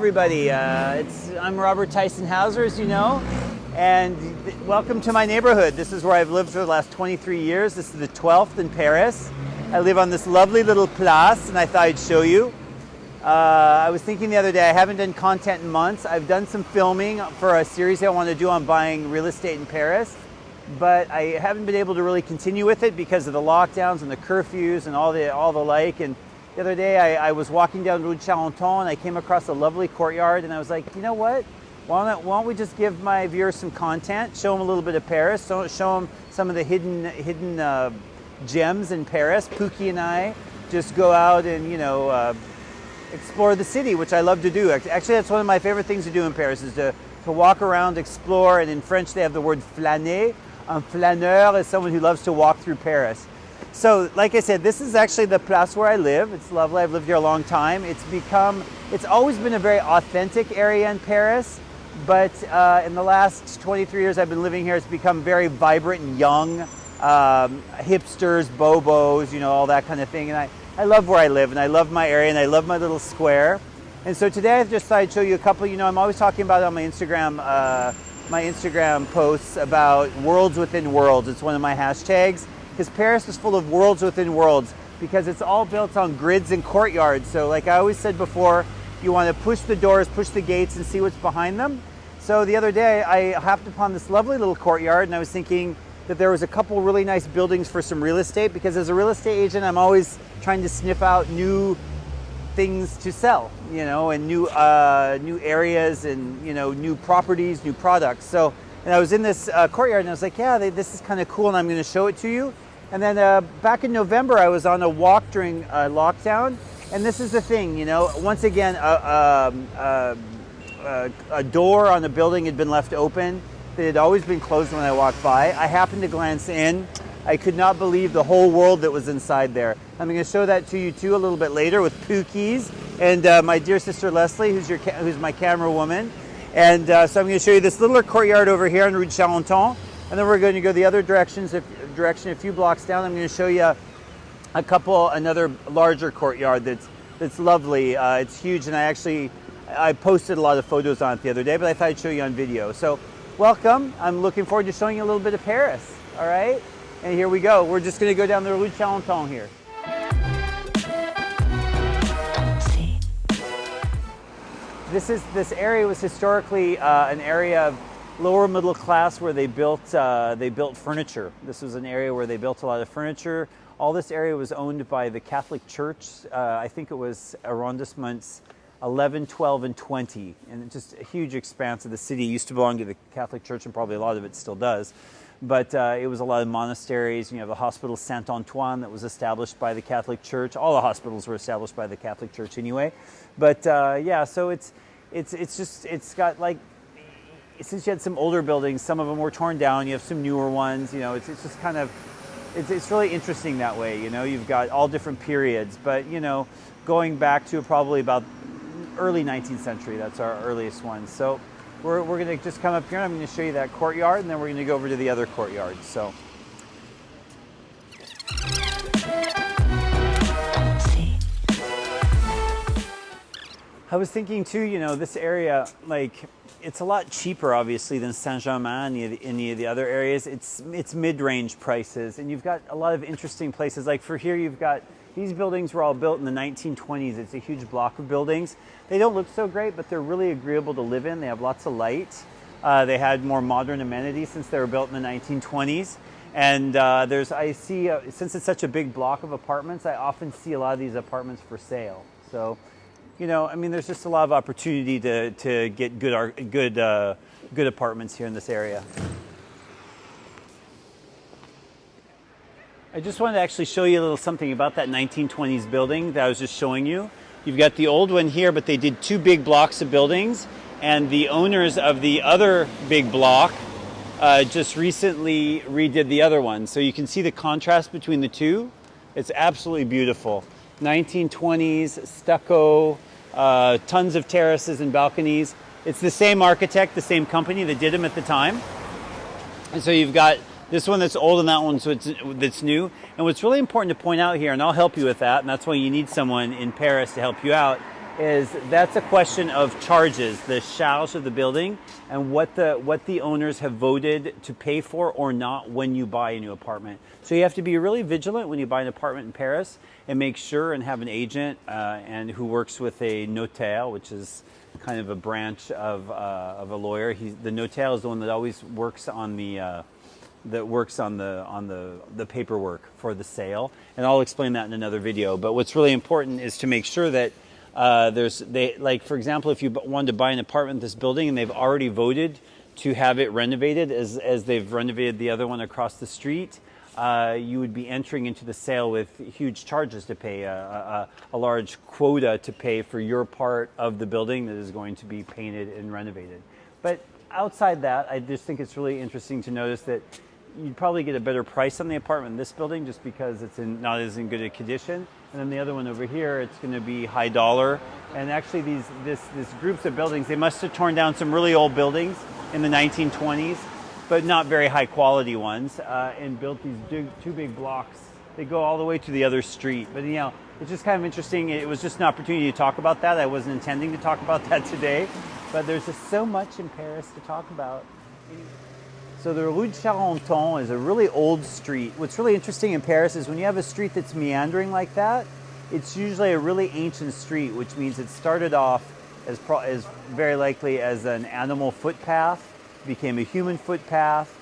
everybody. I'm R Tycen Hauser, as you know, and welcome to my neighborhood. This is where I've lived for the last 23 years. This is the 12th in Paris. I live on this lovely little place, and I thought I'd show you. I was thinking the other day, I haven't done content in months. I've done some filming for a series I want to do on buying real estate in Paris, but I haven't been able to really continue with it because of the lockdowns and the curfews and all the like. And the other day I was walking down Rue de Charenton and I came across a lovely courtyard, and I was like, you know what? Why don't we just give my viewers some content, show them a little bit of Paris, show them some of the hidden gems in Paris. Pookie and I just go out and, explore the city, which I love to do. Actually, that's one of my favorite things to do in Paris, is to walk around, explore, and in French they have the word flâner. Un flâneur is someone who loves to walk through Paris. So, like I said, this is actually the place where I live. It's lovely. I've lived here a long time. It's always been a very authentic area in Paris, but in the last 23 years I've been living here, it's become very vibrant and young. Hipsters, bobos, all that kind of thing. And I love where I live, and I love my area, and I love my little square. And so today I just thought I'd show you a couple. I'm always talking about it on my Instagram posts about worlds within worlds. It's one of my hashtags, because Paris is full of worlds within worlds, because it's all built on grids and courtyards. So like I always said before, you want to push the doors, push the gates, and see what's behind them. So the other day I happened upon this lovely little courtyard, and I was thinking that there was a couple really nice buildings for some real estate, because as a real estate agent I'm always trying to sniff out new things to sell, and new areas and new properties, new products. So, and I was in this courtyard, and I was like, yeah, this is kind of cool, and I'm going to show it to you. And then back in November, I was on a walk during lockdown, and this is the thing, once again, a door on a building had been left open. It had always been closed when I walked by. I happened to glance in. I could not believe the whole world that was inside there. I'm going to show that to you too a little bit later with Pookies and my dear sister Leslie, who's my camera woman. And so I'm going to show you this little courtyard over here on Rue de Charenton, and then we're going to go the other direction a few blocks down. I'm going to show you another larger courtyard that's lovely. It's huge, and I posted a lot of photos on it the other day, but I thought I'd show you on video. So welcome. I'm looking forward to showing you a little bit of Paris. All right, and here we go. We're just going to go down the Rue de Charenton here. This area was historically an area of lower middle class where they built furniture. This was an area where they built a lot of furniture. All this area was owned by the Catholic Church. I think it was arrondissements 11, 12, and 20, and just a huge expanse of the city. It used to belong to the Catholic Church, and probably a lot of it still does. But it was a lot of monasteries. You have the Hospital Saint-Antoine that was established by the Catholic Church. All the hospitals were established by the Catholic Church anyway. But yeah, so it's got, like, since you had some older buildings, some of them were torn down. You have some newer ones. It's just kind of, it's really interesting that way. You've got all different periods, but going back to probably about early 19th century. That's our earliest one. So we're going to just come up here, and I'm going to show you that courtyard, and then we're going to go over to the other courtyard. So I was thinking too, this area, like, it's a lot cheaper obviously than Saint-Germain and any of the other areas. It's mid-range prices, and you've got a lot of interesting places. Like for here, you've got these buildings were all built in the 1920s. It's a huge block of buildings. They don't look so great, but they're really agreeable to live in. They have lots of light. They had more modern amenities since they were built in the 1920s. And I see, since it's such a big block of apartments, I often see a lot of these apartments for sale. So, there's just a lot of opportunity to get good apartments here in this area. I just wanted to actually show you a little something about that 1920s building that I was just showing you. You've got the old one here, but they did two big blocks of buildings, and the owners of the other big block just recently redid the other one. So you can see the contrast between the two. It's absolutely beautiful. 1920s, stucco, tons of terraces and balconies. It's the same architect, the same company that did them at the time. And so you've got this one that's old and that one that's new. And what's really important to point out here, and I'll help you with that, and that's why you need someone in Paris to help you out, is that's a question of charges, the charge of the building, and what the owners have voted to pay for or not when you buy a new apartment. So you have to be really vigilant when you buy an apartment in Paris and make sure and have an agent and who works with a notaire, which is kind of a branch of a lawyer. The notaire is the one that always works on the paperwork for the sale, and I'll explain that in another video. But what's really important is to make sure that like for example, if you wanted to buy an apartment in this building and they've already voted to have it renovated as they've renovated the other one across the street, you would be entering into the sale with huge charges to pay, a large quota to pay for your part of the building that is going to be painted and renovated. But outside that, I just think it's really interesting to notice that you'd probably get a better price on the apartment in this building just because it's not as in good a condition. And then the other one over here, it's going to be high dollar. And actually this groups of buildings, they must have torn down some really old buildings in the 1920s, but not very high quality ones, and built these two big blocks. They go all the way to the other street. But you know, it's just kind of interesting. It was just an opportunity to talk about that. I wasn't intending to talk about that today, but there's just so much in Paris to talk about. So the Rue de Charenton is a really old street. What's really interesting in Paris is when you have a street that's meandering like that, it's usually a really ancient street, which means it started off as very likely as an animal footpath, became a human footpath.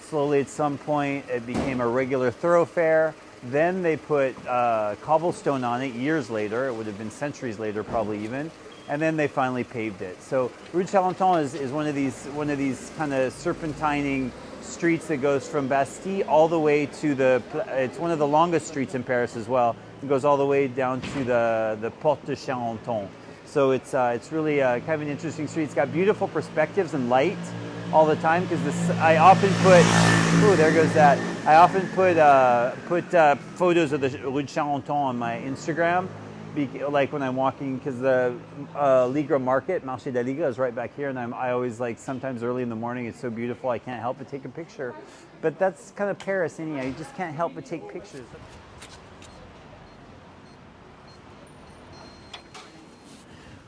Slowly at some point it became a regular thoroughfare. Then they put cobblestone on it years later. It would have been centuries later probably even. And then they finally paved it. So Rue de Charenton is one of these kind of serpentining streets that goes from Bastille all the way to it's one of the longest streets in Paris as well. It goes all the way down to the Porte de Charenton. So it's really kind of an interesting street. It's got beautiful perspectives and light all the time because I often put, oh, there goes that. I often put photos of the Rue de Charenton on my Instagram. Like when I'm walking, because the Ligre market, Marché de Ligre, is right back here, and I always like sometimes early in the morning. It's so beautiful, I can't help but take a picture. But that's kind of Paris, anyhow. You just can't help but take pictures.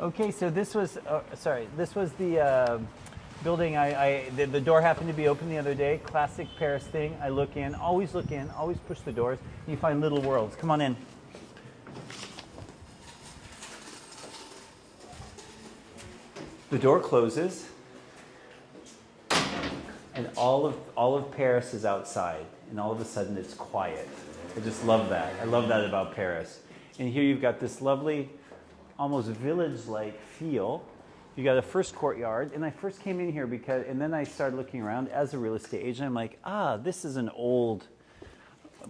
Okay, so this was the building. The door happened to be open the other day. Classic Paris thing. I look in, always push the doors. You find little worlds. Come on in. The door closes, and all of Paris is outside, and all of a sudden it's quiet. I just love that. I love that about Paris. And here you've got this lovely, almost village-like feel. You got a first courtyard, and I first came in here and then I started looking around as a real estate agent. I'm like, this is an old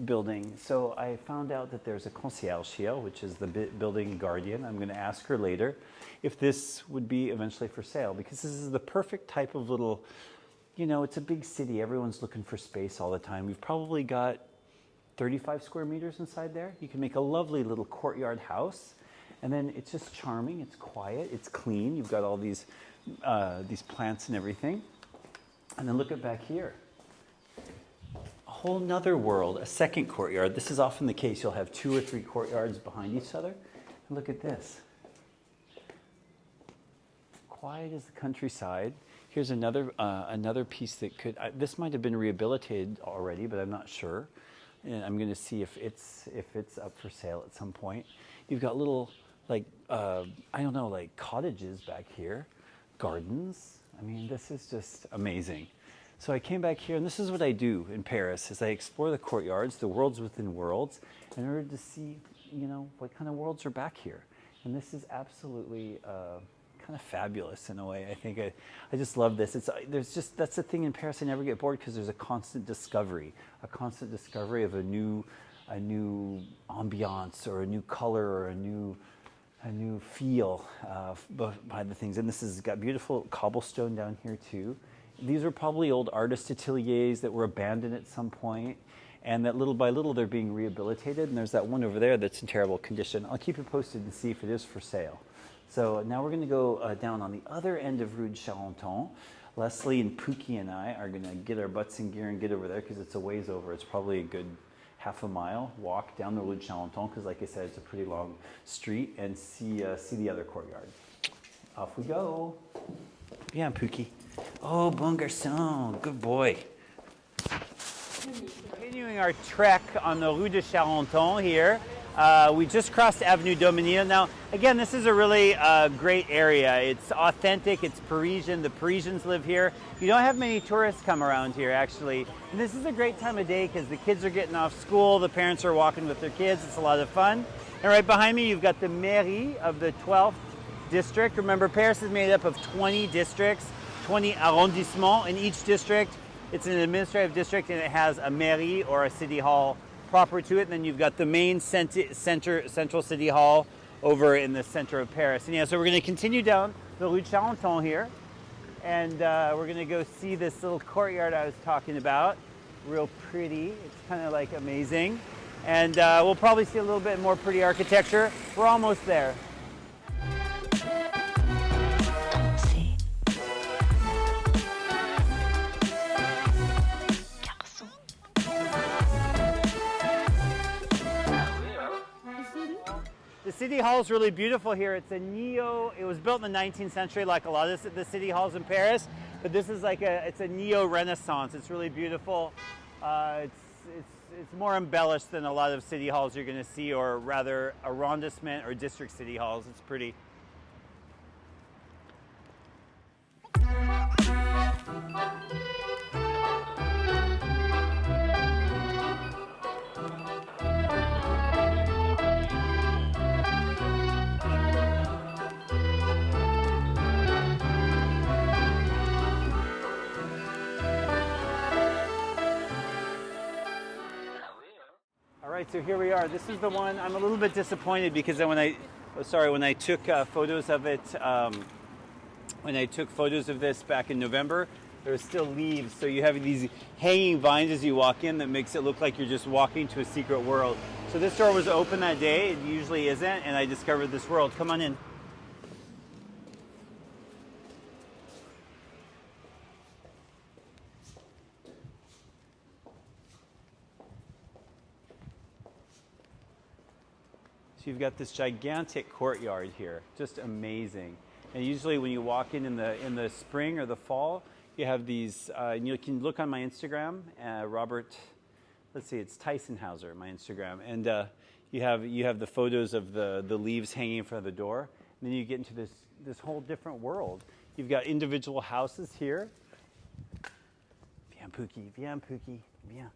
building. So I found out that there's a concierge here, which is the building guardian. I'm going to ask her later if this would be eventually for sale, because this is the perfect type of little, you know, it's a big city. Everyone's looking for space all the time. We've probably got 35 square meters inside there. You can make a lovely little courtyard house. And then it's just charming. It's quiet. It's clean. You've got all these plants and everything. And then look at back here. A whole nother world, a second courtyard. This is often the case. You'll have 2 or 3 courtyards behind each other. And look at this. Quiet as the countryside. Here's another piece that could. This might have been rehabilitated already, but I'm not sure. And I'm going to see if it's up for sale at some point. You've got little like cottages back here, gardens. I mean, this is just amazing. So I came back here, and this is what I do in Paris: is I explore the courtyards, the worlds within worlds, in order to see, you know, what kind of worlds are back here. And this is absolutely kind of fabulous in a way. I think I just love this. That's the thing in Paris. I never get bored because there's a constant discovery of a new ambiance or a new color or a new feel by the things. And this has got beautiful cobblestone down here too. These are probably old artist ateliers that were abandoned at some point, and that little by little they're being rehabilitated. And there's that one over there that's in terrible condition. I'll keep you posted and see if it is for sale. So now we're going to go down on the other end of Rue de Charenton. Leslie and Pookie and I are going to get our butts in gear and get over there because it's a ways over. It's probably a good half a mile walk down the Rue de Charenton, because like I said, it's a pretty long street, and see the other courtyard. Off we go. Bien, Pookie. Oh, bon garçon. Good boy. Continuing our trek on the Rue de Charenton here. We just crossed Avenue Dominio. Now, again, this is a really great area. It's authentic, it's Parisian. The Parisians live here. You don't have many tourists come around here, actually. And this is a great time of day because the kids are getting off school, the parents are walking with their kids. It's a lot of fun. And right behind me, you've got the mairie of the 12th district. Remember, Paris is made up of 20 districts, 20 arrondissements. In each district, it's an administrative district, and it has a mairie or a city hall proper to it. And then you've got the main central city hall over in the center of Paris. And yeah, so we're going to continue down the Rue de Charenton here, and we're going to go see this little courtyard I was talking about. Real pretty. It's kind of like amazing. And we'll probably see a little bit more pretty architecture. We're almost there. The city hall is really beautiful here. It's a it was built in the 19th century like a lot of the city halls in Paris, but this is like it's a neo-Renaissance. It's really beautiful. It's more embellished than a lot of city halls you're going to see, or rather arrondissement or district city halls. It's pretty. So here we are. This is the one. I'm a little bit disappointed because when I took photos of it, when I took photos of this back in November, there were still leaves. So you have these hanging vines as you walk in that makes it look like you're just walking to a secret world. So this door was open that day. It usually isn't, and I discovered this world. Come on in. So you've got this gigantic courtyard here, just amazing. And usually when you walk in the spring or the fall, you have these, and you can look on my Instagram, Robert, let's see, it's Tycen Hauser, my Instagram. And you have the photos of the leaves hanging in front of the door. And then you get into this whole different world. You've got individual houses here. Viens, Pookie, viens, Pookie, viens.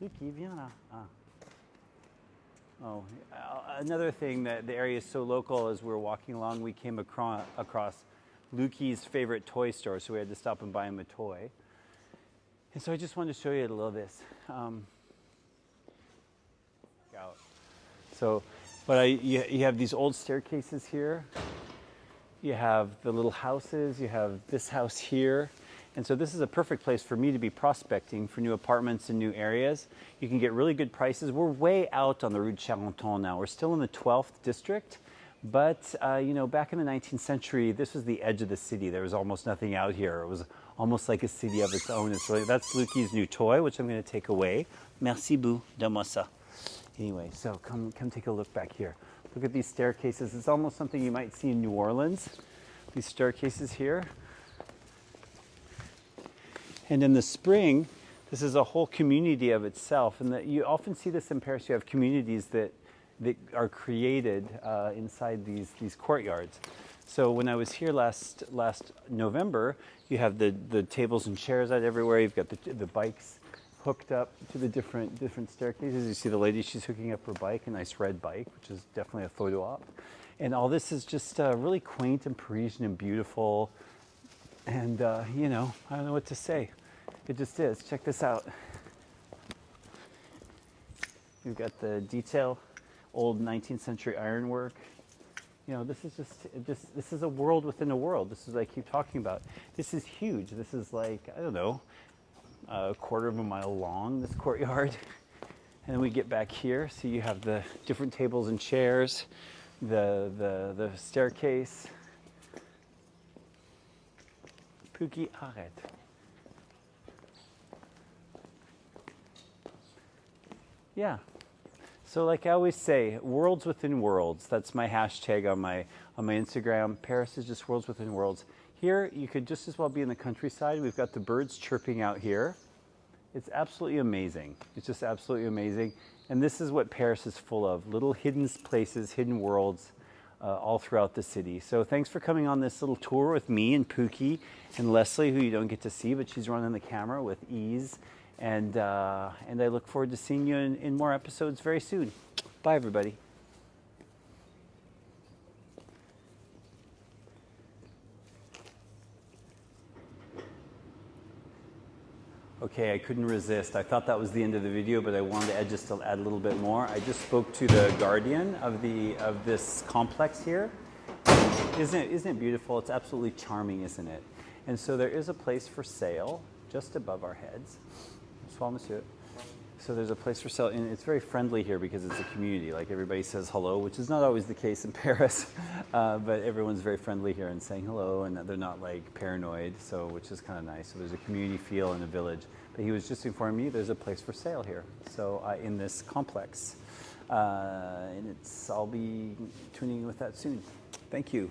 Lucky, viens là. Oh, another thing that the area is so local. As we were walking along, we came across Lukey's favorite toy store, so we had to stop and buy him a toy. And so I just wanted to show you a little of this. So, you have these old staircases here. You have the little houses. You have this house here. And so this is a perfect place for me to be prospecting for new apartments in new areas. You can get really good prices. We're way out on the Rue de Charenton now. We're still in the 12th district, but back in the 19th century, this was the edge of the city. There was almost nothing out here. It was almost like a city of its own. That's Lukey's new toy, which I'm going to take away. Merci beaucoup, donne-moi ça. Anyway, so come take a look back here. Look at these staircases. It's almost something you might see in New Orleans. These staircases here. And in the spring, this is a whole community of itself. And you often see this in Paris. You have communities that are created inside these courtyards. So when I was here last November, you have the tables and chairs out everywhere. You've got the bikes hooked up to the different staircases. You see the lady, she's hooking up her bike, a nice red bike, which is definitely a photo op. And all this is just really quaint and Parisian and beautiful. And, I don't know what to say. It just is. Check this out. You've got the detail, old 19th century ironwork. This is this is a world within a world. This is what I keep talking about. This is huge. This is like, I don't know, a quarter of a mile long, this courtyard. And then we get back here. So you have the different tables and chairs, the staircase. Pookie, arrête. Yeah. So like I always say, worlds within worlds. That's my hashtag on my Instagram. Paris is just worlds within worlds. Here, you could just as well be in the countryside. We've got the birds chirping out here. It's absolutely amazing. It's just absolutely amazing. And this is what Paris is full of, little hidden places, hidden worlds, all throughout the city. So thanks for coming on this little tour with me and Pookie and Leslie, who you don't get to see, but she's running the camera with ease. And I look forward to seeing you in more episodes very soon. Bye, everybody. Okay, I couldn't resist. I thought that was the end of the video, but I wanted to just add a little bit more. I just spoke to the guardian of this complex here. Isn't it beautiful? It's absolutely charming, isn't it? And so there is a place for sale just above our heads. Bonsoir, monsieur. So there's a place for sale, and it's very friendly here because it's a community. Like everybody says hello, which is not always the case in Paris, but everyone's very friendly here and saying hello, and they're not like paranoid, so which is kind of nice. So there's a community feel in a village. But he was just informing me there's a place for sale here, so in this complex, and I'll be tuning in with that soon. Thank you.